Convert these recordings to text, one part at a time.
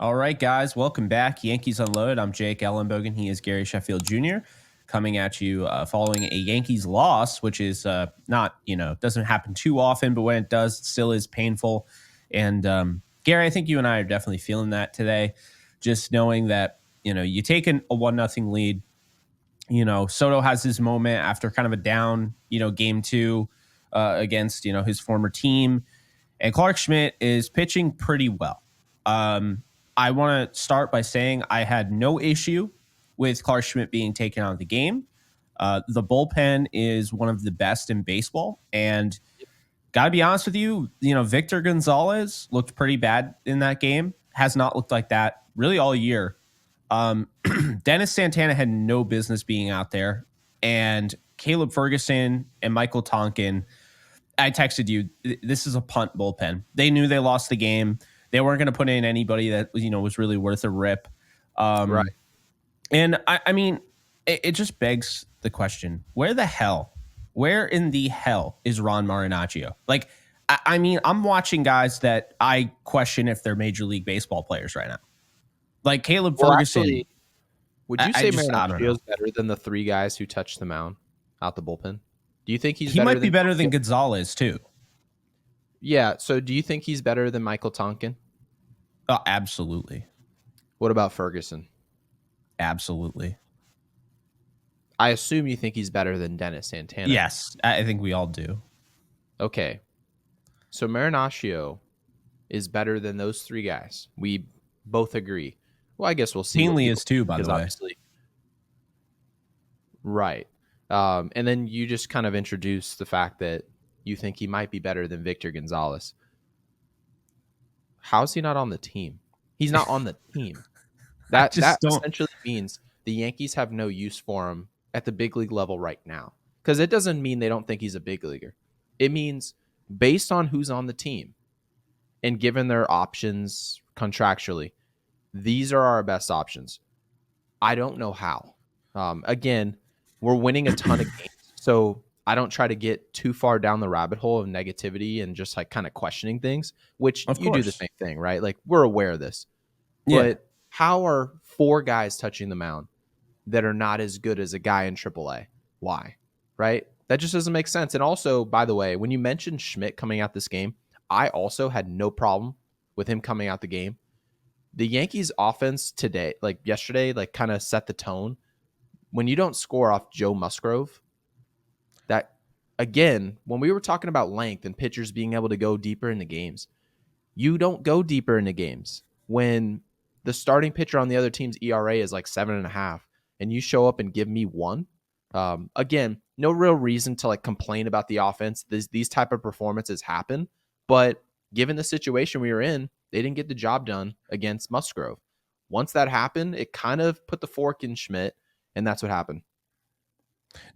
All right, guys, welcome back. Yankees Unloaded. I'm Jake Ellenbogen. He is Gary Sheffield Jr. coming at you following a Yankees loss, which is not, doesn't happen too often, but when it does, it still is painful. And Gary, I think you and I are definitely feeling that today. Just knowing that, you take a 1-0 lead. Soto has his moment after kind of a down, game two against, his former team. And Clark Schmidt is pitching pretty well. I want to start by saying I had no issue with Clark Schmidt being taken out of the game. The bullpen is one of the best in baseball. And got to be honest with you, Victor Gonzalez looked pretty bad in that game. Has not looked like that really all year. Dennis Santana had no business being out there. And Caleb Ferguson and Michael Tonkin, I texted you, this is a punt bullpen. They knew they lost the game. They weren't going to put in anybody that, was really worth a rip. Right. And I mean, it just begs the question, where in the hell is Ron Marinaccio? Like, I mean, I'm watching guys that I question if they're Major League Baseball players right now. Like Caleb Ferguson. Actually, would you say Marinaccio is better than the three guys who touched the mound out the bullpen? Do you think he might be better than Gonzalez too? Yeah. So do you think he's better than Michael Tonkin? Oh, absolutely. What about Ferguson? Absolutely. I assume you think he's better than Dennis Santana. Yes, I think we all do. Okay. So Marinaccio is better than those three guys. We both agree. Well, I guess we'll see. Ainley is too, by the way. Obviously. Right. And then you just kind of introduced the fact that you think he might be better than Victor Gonzalez. How's he not on the team? He's not on the team. That essentially means the Yankees have no use for him at the big league level right now. Because it doesn't mean they don't think he's a big leaguer. It means based on who's on the team and given their options contractually, these are our best options. I don't know how. Again, we're winning a ton of games. So I don't try to get too far down the rabbit hole of negativity and just like kind of questioning things, which you do the same thing, right? Like we're aware of this. Yeah. But how are four guys touching the mound that are not as good as a guy in AAA? Why? Right? That just doesn't make sense. And also, by the way, when you mentioned Schmidt coming out this game, I also had no problem with him coming out the game. The Yankees offense today, like yesterday, like kind of set the tone. When you don't score off Joe Musgrove, that again, when we were talking about length and pitchers being able to go deeper into games, you don't go deeper into games when the starting pitcher on the other team's ERA is like 7.5 and you show up and give me 1. Again, no real reason to like complain about the offense. These type of performances happen, but given the situation we were in, they didn't get the job done against Musgrove. Once that happened, it kind of put the fork in Schmidt, and that's what happened.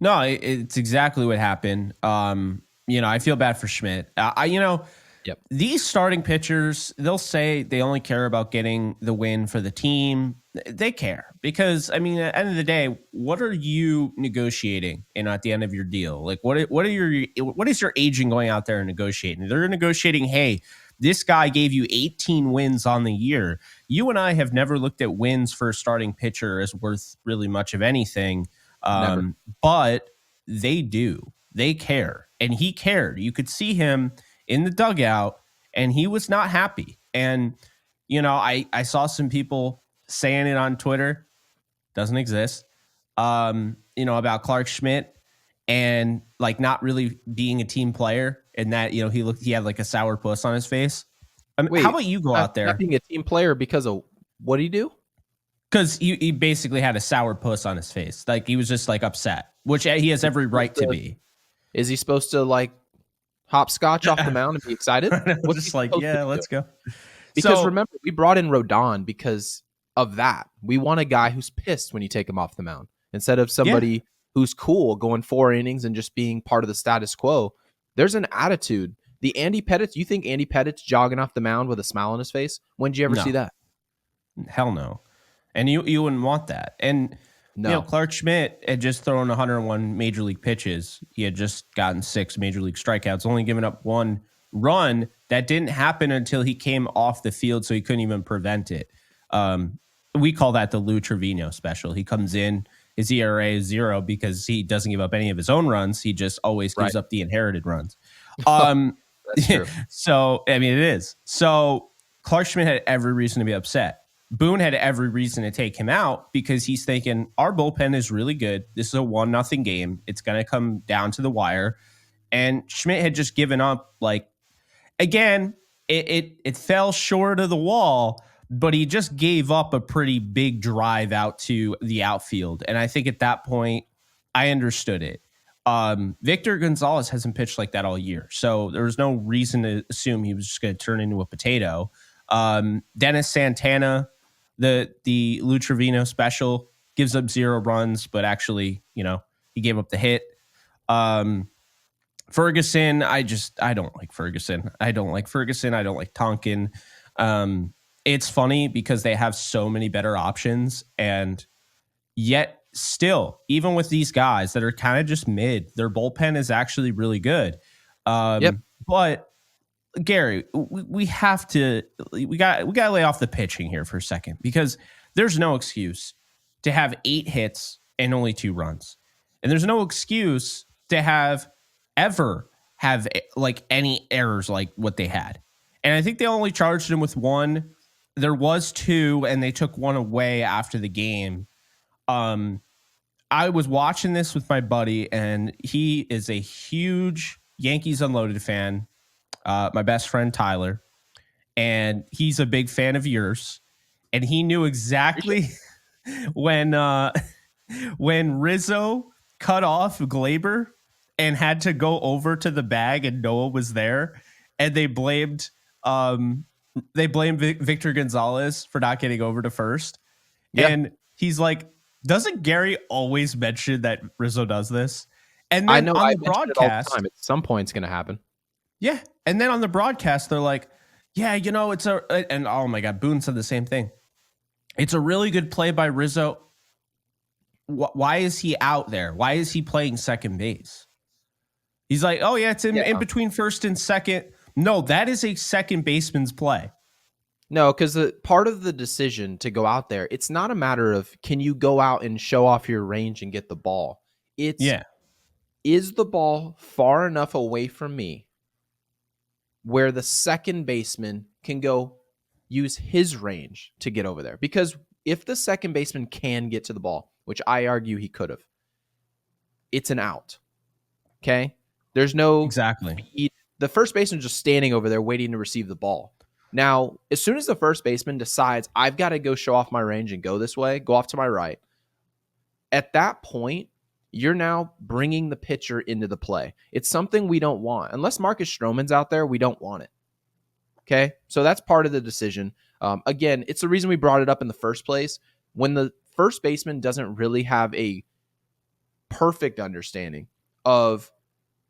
No, it's exactly what happened. I feel bad for Schmidt. Yep. These starting pitchers, they'll say they only care about getting the win for the team. They care because, I mean, at the end of the day, what are you negotiating at the end of your deal? Like, what is your agent going out there and negotiating? They're negotiating, hey, this guy gave you 18 wins on the year. You and I have never looked at wins for a starting pitcher as worth really much of anything. But they do. They care. And he cared. You could see him in the dugout and he was not happy. And, I saw some people saying it on Twitter. Doesn't exist. About Clark Schmidt and like not really being a team player and that, he had like a sour puss on his face. Wait, how about you go out there? Not being a team player because of what did he do? Because he basically had a sour puss on his face. Like he was just like upset, which he has every right to be. Is he supposed to like hopscotch off the mound and be excited? What's just like, yeah, let's go. Because remember, we brought in Rodon because of that. We want a guy who's pissed when you take him off the mound instead of somebody who's cool going 4 innings and just being part of the status quo. There's an attitude. The Andy Pettitte, you think Andy Pettitte's jogging off the mound with a smile on his face? When did you ever see that? Hell no. And you wouldn't want that. And Clark Schmidt had just thrown 101 major league pitches. He had just gotten 6 major league strikeouts, only given up 1 run. That didn't happen until he came off the field, so he couldn't even prevent it. We call that the Lou Trevino special. He comes in, his ERA is 0 because he doesn't give up any of his own runs. He just always gives up the inherited runs. That's true. So, I mean, it is. So Clark Schmidt had every reason to be upset. Boone had every reason to take him out because he's thinking our bullpen is really good. This is a 1-0 game. It's going to come down to the wire. And Schmidt had just given up. Like, again, it fell short of the wall, but he just gave up a pretty big drive out to the outfield. And I think at that point, I understood it. Victor Gonzalez hasn't pitched like that all year. So there was no reason to assume he was just going to turn into a potato. Dennis Santana, the Lou Trevino special, gives up 0 runs, but actually, he gave up the hit. Ferguson, I don't like Ferguson. I don't like Tonkin. It's funny because they have so many better options, and yet still, even with these guys that are kind of just mid, their bullpen is actually really good. But Gary, we got to lay off the pitching here for a second, because there's no excuse to have 8 hits and only 2 runs. And there's no excuse to ever have like any errors like what they had. And I think they only charged him with 1. There was 2, and they took 1 away after the game. I was watching this with my buddy, and he is a huge Yankees Unloaded fan. My best friend, Tyler, and he's a big fan of yours. And he knew exactly when Rizzo cut off Glaber and had to go over to the bag and Noah was there, and they blamed Victor Gonzalez for not getting over to first. Yeah. And he's like, doesn't Gary always mention that Rizzo does this? And then I know, on the broadcast, at some point it's going to happen. Yeah. And then on the broadcast, they're like, yeah, it's and oh my God, Boone said the same thing. It's a really good play by Rizzo. Why is he out there? Why is he playing second base? He's like, oh yeah, it's in between first and second. No, that is a second baseman's play. No, because part of the decision to go out there, it's not a matter of can you go out and show off your range and get the ball. Is the ball far enough away from me where the second baseman can go use his range to get over there? Because if the second baseman can get to the ball, which I argue he could have, it's an out. Okay? There's no exactly. The first baseman just standing over there waiting to receive the ball. Now, as soon as the first baseman decides, I've got to go show off my range and go this way, go off to my right, at that point, you're now bringing the pitcher into the play. It's something we don't want. Unless Marcus Stroman's out there, we don't want it. Okay? So that's part of the decision. Again, it's the reason we brought it up in the first place. When the first baseman doesn't really have a perfect understanding of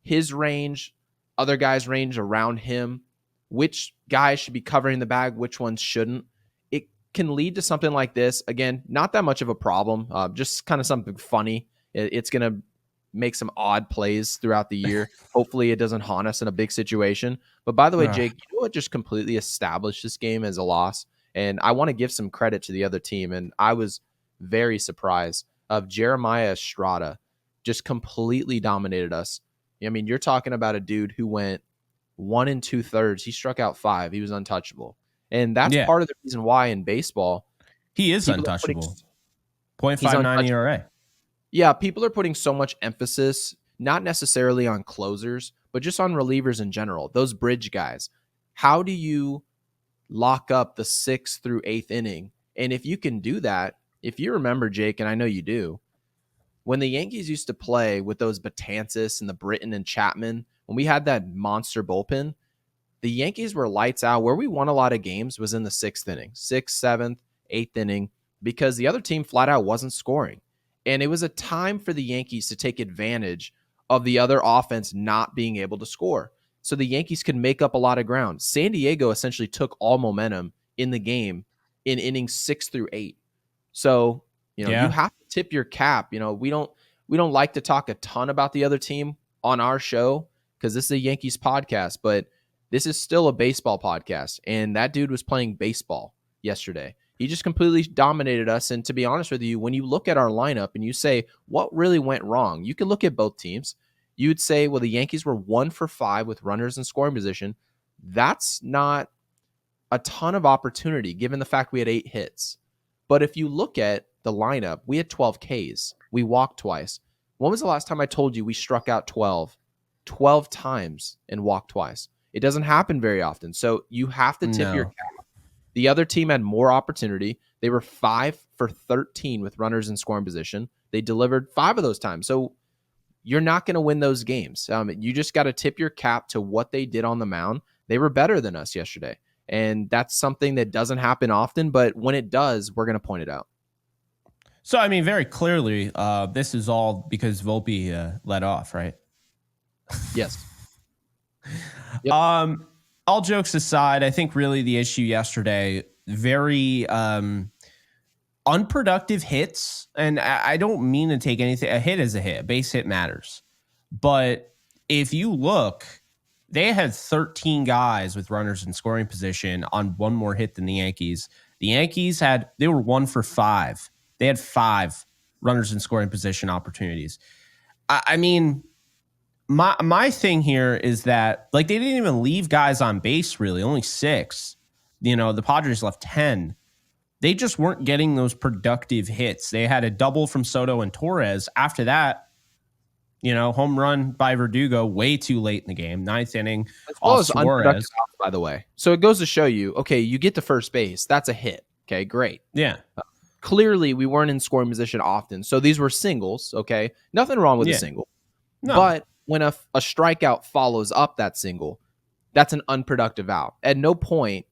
his range, other guys' range around him, which guys should be covering the bag, which ones shouldn't, it can lead to something like this. Again, not that much of a problem, just kind of something funny. It's going to make some odd plays throughout the year. Hopefully it doesn't haunt us in a big situation. But by the way, Jake, you know what just completely established this game as a loss? And I want to give some credit to the other team. And I was very surprised of Jeremiah Estrada just completely dominated us. I mean, you're talking about a dude who went 1 2/3. He struck out 5. He was untouchable. And that's part of the reason why in baseball, he is untouchable. 0.59 ERA. Yeah, people are putting so much emphasis, not necessarily on closers, but just on relievers in general, those bridge guys. How do you lock up the 6th through 8th inning? And if you can do that, if you remember, Jake, and I know you do, when the Yankees used to play with those Betances and the Britton and Chapman, when we had that monster bullpen, the Yankees were lights out. Where we won a lot of games was in the 6th inning, 6th, 7th, 8th inning, because the other team flat out wasn't scoring. And it was a time for the Yankees to take advantage of the other offense not being able to score. So the Yankees could make up a lot of ground. San Diego essentially took all momentum in the game in innings 6 through 8. So, you have to tip your cap. We don't like to talk a ton about the other team on our show because this is a Yankees podcast, but this is still a baseball podcast. And that dude was playing baseball yesterday. He just completely dominated us. And to be honest with you, when you look at our lineup and you say, what really went wrong? You can look at both teams. You would say, well, the Yankees were 1 for 5 with runners in scoring position. That's not a ton of opportunity given the fact we had 8 hits. But if you look at the lineup, we had 12 Ks. We walked twice. When was the last time I told you we struck out 12 times and walked twice? It doesn't happen very often. So you have to tip your cap. The other team had more opportunity. They were 5 for 13 with runners in scoring position. They delivered 5 of those times. So you're not going to win those games. You just got to tip your cap to what they did on the mound. They were better than us yesterday. And that's something that doesn't happen often. But when it does, we're going to point it out. So, I mean, very clearly, this is all because Volpe led off, right? Yes. Yep. All jokes aside, I think really the issue yesterday, very unproductive hits. And I don't mean to take anything. A hit is a hit. A base hit matters. But if you look, they had 13 guys with runners in scoring position on one more hit than the Yankees. The Yankees they were 1 for 5. They had 5 runners in scoring position opportunities. I mean, my thing here is that, like, they didn't even leave guys on base, really. Only 6. The Padres left 10. They just weren't getting those productive hits. They had a double from Soto and Torres. After that, home run by Verdugo way too late in the game. 9th inning. As well as unproductive outs, by the way. So it goes to show you, okay, you get to first base. That's a hit. Okay, great. Yeah. Clearly, we weren't in scoring position often. So these were singles, okay? Nothing wrong with a single. No. But when a strikeout follows up that single, that's an unproductive out. At no point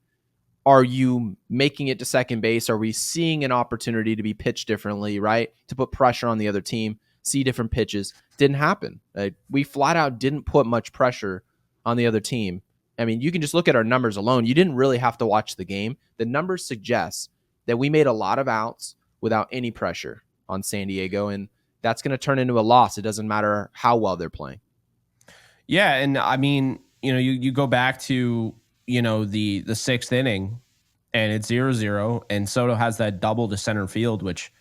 are you making it to second base. Are we seeing an opportunity to be pitched differently, right? To put pressure on the other team, see different pitches. Didn't happen. We flat out didn't put much pressure on the other team. I mean, you can just look at our numbers alone. You didn't really have to watch the game. The numbers suggest that we made a lot of outs without any pressure on San Diego, and that's going to turn into a loss. It doesn't matter how well they're playing. Yeah, and I mean, you go back to, the 6th inning, and it's 0-0, and Soto has that double to center field, which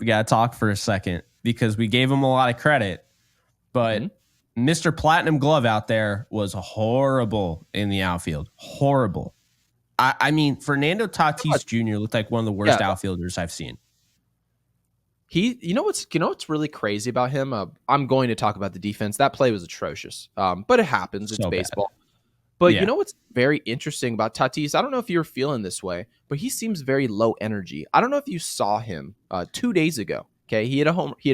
we got to talk for a second because we gave him a lot of credit, but Mr. Platinum Glove out there was horrible in the outfield. Horrible. I mean, Fernando Tatis Jr. looked like one of the worst outfielders I've seen. You know what's really crazy about him? I'm going to talk about the defense. That play was atrocious, but it happens. It's baseball. Bad. But you know what's very interesting about Tatis? I don't know if you're feeling this way, but he seems very low energy. I don't know if you saw him 2 days ago. Okay, he hit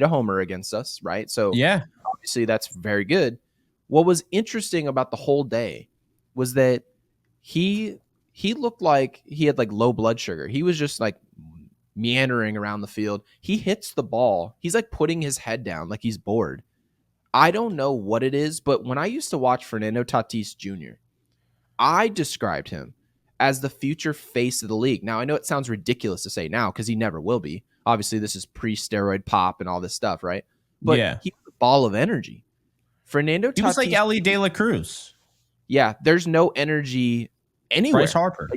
a homer against us, right? So yeah, obviously that's very good. What was interesting about the whole day was that he looked like he had like low blood sugar. He was just like meandering around the field. He hits the ball. He's like putting his head down like he's bored. I don't know what it is, but when I used to watch Fernando Tatis Jr., I described him as the future face of the league. Now, I know it sounds ridiculous to say now because he never will be. Obviously, this is pre-steroid pop and all this stuff, right? But he was a ball of energy. Fernando Tatis. He was like Ellie De La Cruz. Yeah, there's no energy anywhere. Bryce Harper.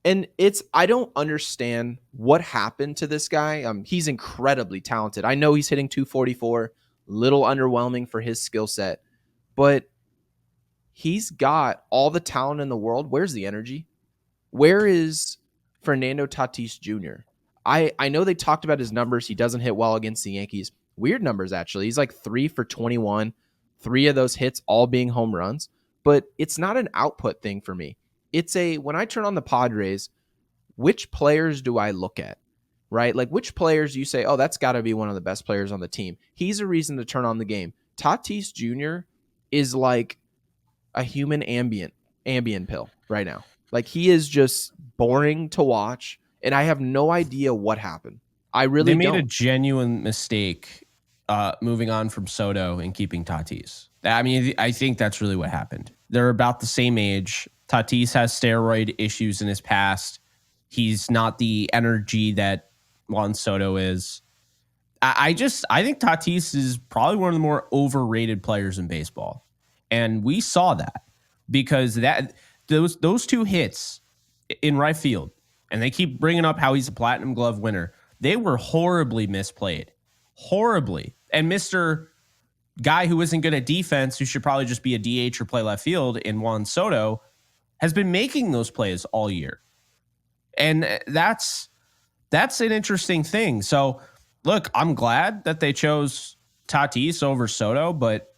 And I don't understand what happened to this guy. He's incredibly talented. I know he's hitting 244, little underwhelming for his skill set, but he's got all the talent in the world. Where's the energy? Where is Fernando Tatis Jr.? I know they talked about his numbers. He doesn't hit well against the Yankees. Weird numbers, actually. He's like 3 for 21, 3 of those hits all being home runs, but it's not an output thing for me. It's when I turn on the Padres, which players do I look at, right? Like which players you say, oh, that's got to be one of the best players on the team. He's a reason to turn on the game. Tatis Jr. is like a human Ambien pill right now. Like he is just boring to watch, and I have no idea what happened. I really They made a genuine mistake moving on from Soto and keeping Tatis. I mean, I think that's really what happened. They're about the same age. Tatis has steroid issues in his past. He's not the energy that Juan Soto is. I think Tatis is probably one of the more overrated players in baseball. And we saw that because those 2 hits in right field, and they keep bringing up how he's a Platinum Glove winner. They were horribly misplayed. Horribly. And Mr. Guy who isn't good at defense, who should probably just be a DH or play left field in Juan Soto, has been making those plays all year. And that's an interesting thing. So, look, I'm glad that they chose Tatis over Soto, but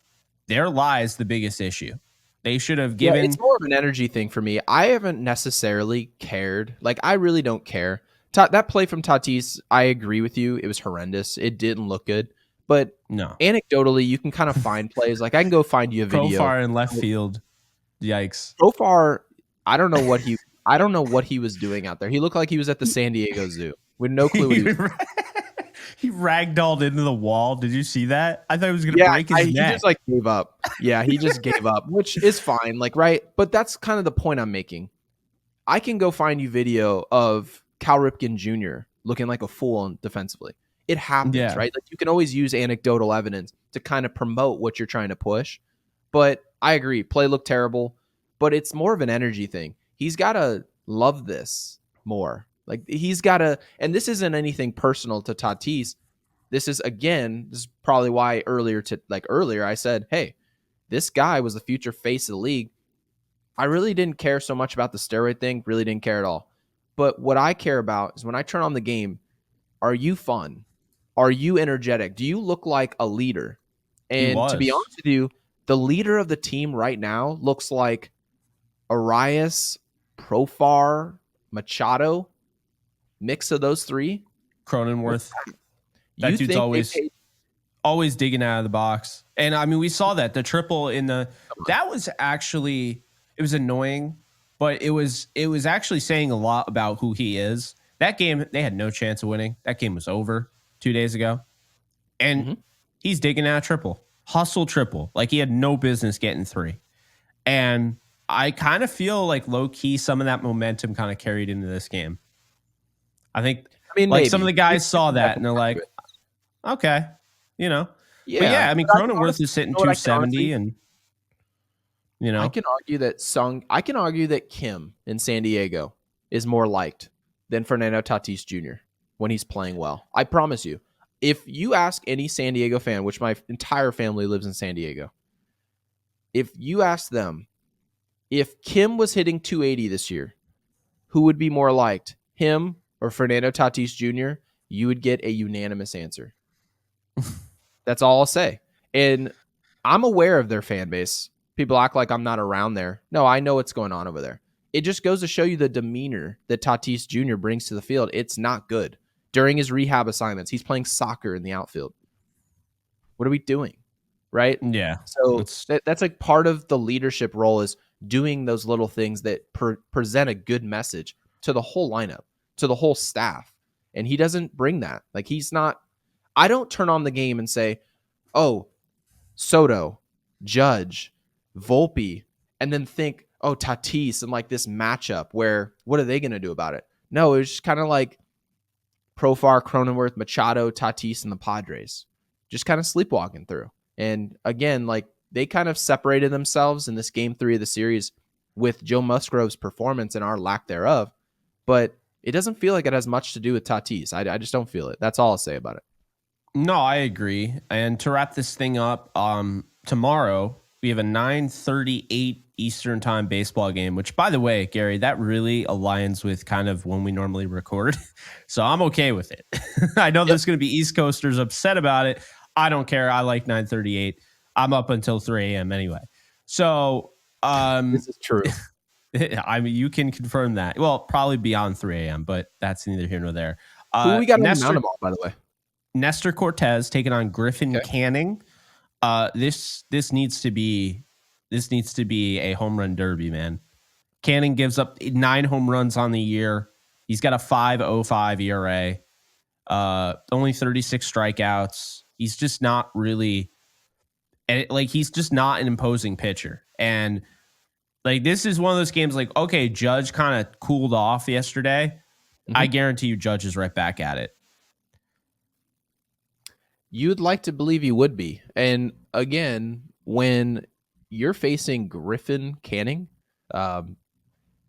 there lies the biggest issue. They should have given... Yeah, it's more of an energy thing for me. I haven't necessarily cared. Like, I really don't care. That play from Tatis, I agree with you. It was horrendous. It didn't look good. But no, anecdotally, you can kind of find plays. Like, I can go find you a video. Profar in left field. Yikes. Profar, I don't know what he was doing out there. He looked like he was at the San Diego Zoo with no clue what he was doing. He ragdolled into the wall. Did you see that? I thought he was going to break his neck. He just like gave up. Yeah, he just gave up, which is fine. Like, right? But that's kind of the point I'm making. I can go find you video of Cal Ripken Jr. looking like a fool defensively. It happens, right? Like, you can always use anecdotal evidence to kind of promote what you're trying to push. But I agree, play looked terrible, but it's more of an energy thing. He's got to love this more. Like, he's got to, and this isn't anything personal to Tatis. This is probably why earlier I said, hey, this guy was the future face of the league. I really didn't care so much about the steroid thing, really didn't care at all. But what I care about is when I turn on the game, are you fun? Are you energetic? Do you look like a leader? And to be honest with you, the leader of the team right now looks like Arias, Profar, Machado, mix of those three. Cronenworth. That dude's always digging out of the box. And I mean, we saw that the triple that was actually, it was annoying, but it was actually saying a lot about who he is. That game, they had no chance of winning. That game was over 2 days ago. And he's digging out a triple. Hustle triple. Like, he had no business getting 3. And I kind of feel like low-key some of that momentum kind of carried into this game. I mean, like, some of the guys saw that and they're like, okay, Yeah. But yeah, I mean, Cronenworth is sitting 270 and, I can argue that Kim in San Diego is more liked than Fernando Tatis Jr. when he's playing well. I promise you. If you ask any San Diego fan, which my entire family lives in San Diego, if you ask them, if Kim was hitting 280 this year, who would be more liked, him or Fernando Tatis Jr., you would get a unanimous answer. That's all I'll say. And I'm aware of their fan base. People act like I'm not around there. No, I know what's going on over there. It just goes to show you the demeanor that Tatis Jr. brings to the field. It's not good. During his rehab assignments, he's playing soccer in the outfield. What are we doing? Right? Yeah. So that's like part of the leadership role, is doing those little things that present a good message to the whole lineup, to the whole staff. And he doesn't bring that. Like, he's not, I don't turn on the game and say, oh, Soto, Judge, Volpe, and then think, oh, Tatis, and like this matchup where what are they going to do about it? No, it was just kind of like Profar, Cronenworth, Machado, Tatis, and the Padres just kind of sleepwalking through. And again, like, they kind of separated themselves in this game 3 of the series with Joe Musgrove's performance and our lack thereof. But it doesn't feel like it has much to do with Tatis. I just don't feel it. That's all I'll say about it. No, I agree. And to wrap this thing up, tomorrow we have a 9:38 Eastern time baseball game, which, by the way, Gary, that really aligns with kind of when we normally record. So I'm okay with it. I know there's going to be East Coasters upset about it. I don't care. I like 9:38. I'm up until 3 a.m. anyway. So this is true. I mean, you can confirm that. Well, probably beyond 3 a.m., but that's neither here nor there. Who we got on the mound ball, by the way? Nestor Cortez taking on Griffin Canning. This needs to be a home run derby, man. Canning gives up 9 home runs on the year. He's got a 5.05 ERA. Only 36 strikeouts. He's just not really, he's just not an imposing pitcher. And like, this is one of those games like, okay, Judge kind of cooled off yesterday. Mm-hmm. I guarantee you Judge is right back at it. You'd like to believe he would be. And again, when you're facing Griffin Canning,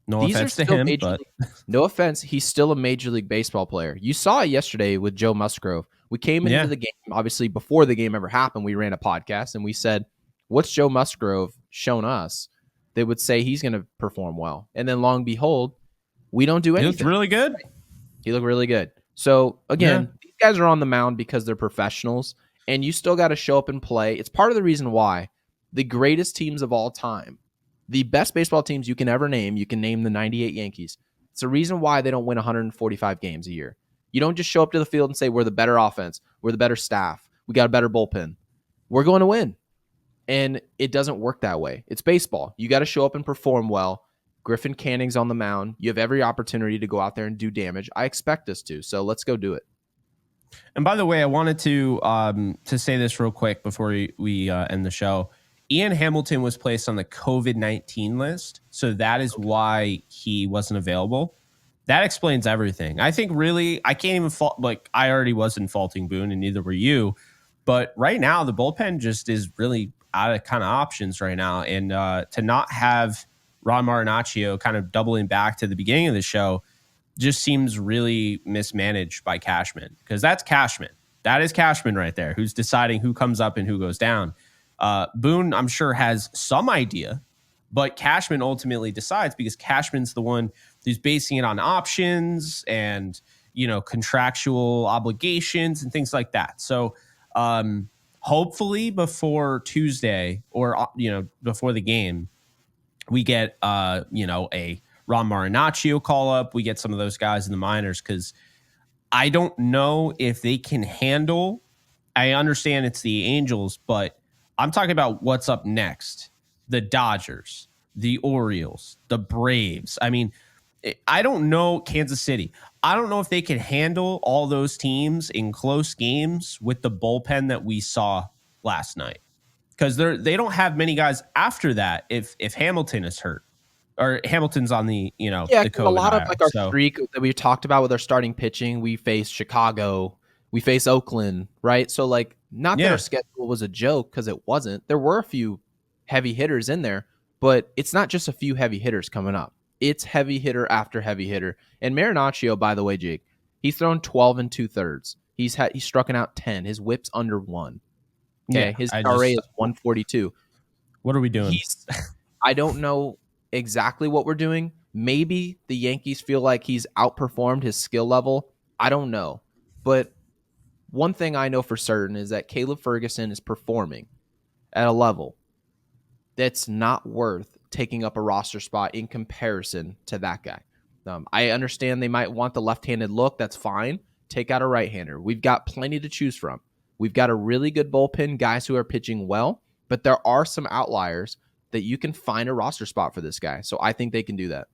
No These are offense to still him, major but league. No offense, he's still a Major League Baseball player. You saw it yesterday with Joe Musgrove. We came into yeah, the game, obviously before the game ever happened, we ran a podcast and we said, what's Joe Musgrove shown us? They would say he's going to perform well. And then long behold, we don't do he looked anything. really good. He looked really good. So again, Yeah. these guys are on the mound because they're professionals, and you still got to show up and play. It's part of the reason why the greatest teams of all time, the best baseball teams you can ever name, you can name the 98 Yankees. It's the reason why they don't win 145 games a year. You don't just show up to the field and say, we're the better offense, we're the better staff, we got a better bullpen. We're going to win. And it doesn't work that way. It's baseball. You got to show up and perform well. Griffin Canning's on the mound. You have every opportunity to go out there and do damage. I expect us to. So let's go do it. And by the way, I wanted to say this real quick before we end the show. Ian Hamilton was placed on the COVID-19 list, so that is why he wasn't available. That explains everything. I think really, I can't even fault. Like, I already wasn't faulting Boone, and neither were you. But right now, the bullpen just is really out of kind of options right now, and to not have Ron Marinaccio kind of doubling back to the beginning of the show just seems really mismanaged by Cashman, because that's Cashman. That is Cashman right there, who's deciding who comes up and who goes down. Boone, I'm sure, has some idea, but Cashman ultimately decides, because Cashman's the one who's basing it on options and, contractual obligations and things like that. So hopefully before Tuesday or, before the game, we get, a Ron Marinaccio call up. We get some of those guys in the minors, because I don't know if they can handle. I understand it's the Angels, but I'm talking about what's up next. The Dodgers, the Orioles, the Braves. I mean, I don't know. Kansas City. I don't know if they can handle all those teams in close games with the bullpen that we saw last night, because they don't have many guys after that if Hamilton is hurt. Or Hamilton's on the, the COVID a lot of IR, like our streak that we talked about with our starting pitching, we face Chicago, we face Oakland, right? So like, not that our schedule was a joke, because it wasn't. There were a few heavy hitters in there, but it's not just a few heavy hitters coming up. It's heavy hitter after heavy hitter. And Marinaccio, by the way, Jake, he's thrown 12 and 2/3. He's struck out 10. His whip's under 1. Okay, his ERA is 142. What are we doing? I don't know exactly what we're doing. Maybe the Yankees feel like he's outperformed his skill level. I don't know. But one thing I know for certain is that Caleb Ferguson is performing at a level that's not worth taking up a roster spot in comparison to that guy. I understand they might want the left-handed look. That's fine. Take out a right-hander. We've got plenty to choose from. We've got a really good bullpen, guys who are pitching well, but there are some outliers that you can find a roster spot for this guy. So I think they can do that.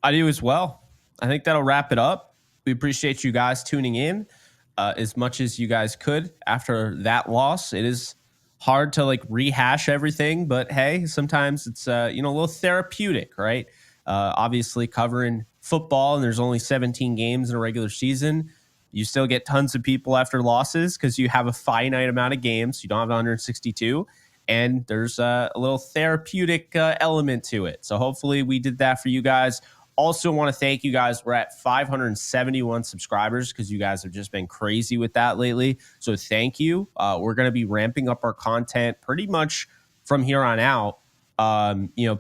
I do as well. I think that'll wrap it up. We appreciate you guys tuning in as much as you guys could after that loss. It is hard to like rehash everything, but hey, sometimes it's a little therapeutic, right? Obviously covering football, and there's only 17 games in a regular season. You still get tons of people after losses because you have a finite amount of games. You don't have 162. And there's a little therapeutic element to it. So hopefully we did that for you guys. Also want to thank you guys. We're at 571 subscribers, because you guys have just been crazy with that lately. So thank you. We're going to be ramping up our content pretty much from here on out.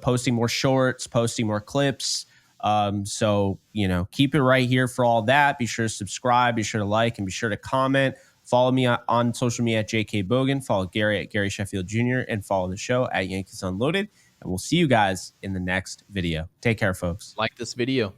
Posting more shorts, posting more clips. So keep it right here for all that. Be sure to subscribe, be sure to like, and be sure to comment. Follow me on social media at JK Bogan. Follow Gary at Gary Sheffield Jr. And follow the show at Yankees Unloaded. And we'll see you guys in the next video. Take care, folks. Like this video.